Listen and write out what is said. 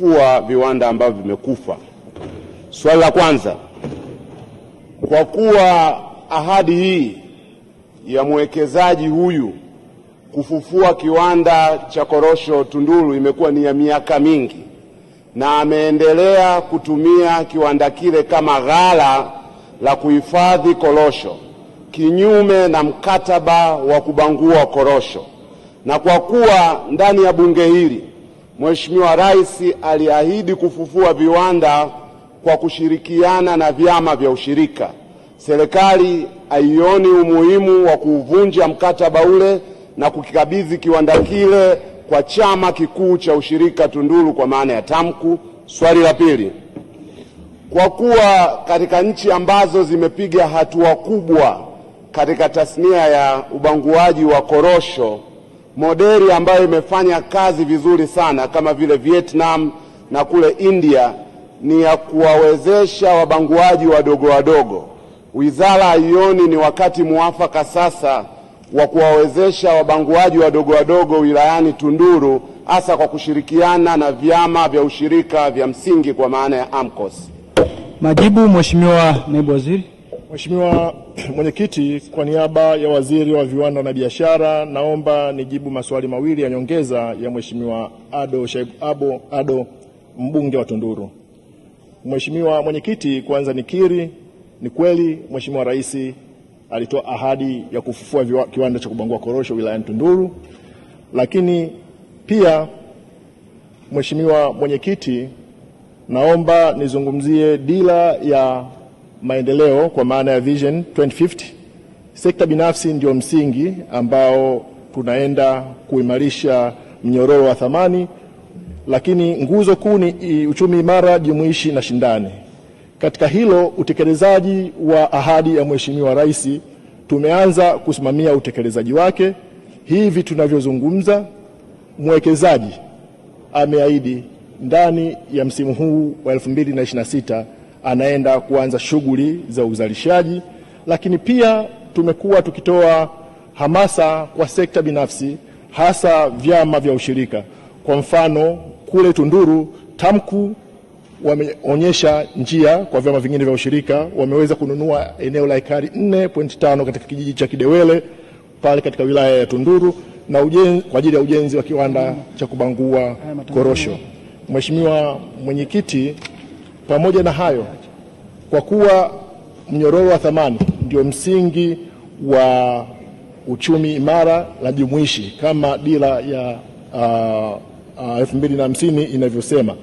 kufufua viwanda ambavyo vimekufa. Swali la kwanza, kwa kuwa ahadi hii ya mwekezaji huyu kufufua kiwanda cha korosho Tunduru imekuwa ni ya miaka mingi na ameendelea kutumia kiwanda kile kama ghala la kuhifadhi korosho kinyume na mkataba wa kubangua korosho, na kwa kuwa ndani ya bunge hili Mheshimiwa Rais aliahidi kufufua viwanda kwa kushirikiana na vyama vya ushirika, serikali haioni umuhimu wa kuvunja mkataba ule na kukikabidhi kiwanda kile kwa chama kikuu cha ushirika Tunduru kwa maana ya TAMCU. Swali la pili, kwa kuwa katika nchi ambazo zimepiga hatua kubwa katika tasnia ya ubanguaji wa korosho, modeli ambayo imefanya kazi vizuri sana kama vile Vietnam na kule India ni ya kuwawezesha wabanguaji wadogo wadogo, wizara haioni ni wakati muafaka sasa wa kuwawezesha wabanguaji wadogo wadogo wilayani Tunduru, hasa kwa kushirikiana na vyama vya ushirika vya msingi kwa maana ya AMCOS? Majibu, Mheshimiwa Naibu Waziri. Mheshimiwa Mwenyekiti, kwa niaba ya Waziri wa Viwanda na Biashara, naomba nijibu maswali mawili ya nyongeza ya Mheshimiwa Ado, mbunge wa Tunduru. Mheshimiwa Mwenyekiti, kwanza nikiri, ni kweli Mheshimiwa Rais alitoa ahadi ya kufufua kiwanda cha kubangua korosho wilayani Tunduru, lakini pia Mheshimiwa Mwenyekiti, naomba nizungumzie dira ya maendeleo kwa maana ya Vision 2050. Sekta binafsi ndio msingi ambao tunaenda kuimarisha mnyororo wa thamani, lakini nguzo kuu ni uchumi imara, jumuishi na shindani. Katika hilo, utekelezaji wa ahadi ya Mheshimiwa Rais tumeanza kusimamia utekelezaji wake. Hivi tunavyozungumza, mwekezaji ameahidi ndani ya msimu huu wa 2026 anaenda kuanza shughuli za uzalishaji, lakini pia tumekuwa tukitoa hamasa kwa sekta binafsi, hasa vyama vya ushirika. Kwa mfano, kule Tunduru TAMCU wameonyesha njia kwa vyama vingine vya ushirika, wameweza kununua eneo la ekari 4.5 katika kijiji cha Kidewele pale katika wilaya ya Tunduru na kwa ajili ya ujenzi wa kiwanda cha kubangua korosho. Mheshimiwa Mwenyekiti, pamoja na hayo, kwa kuwa mnyororo wa thamani ndio msingi wa uchumi imara na jumuishi kama dira ya 2050 inavyosema,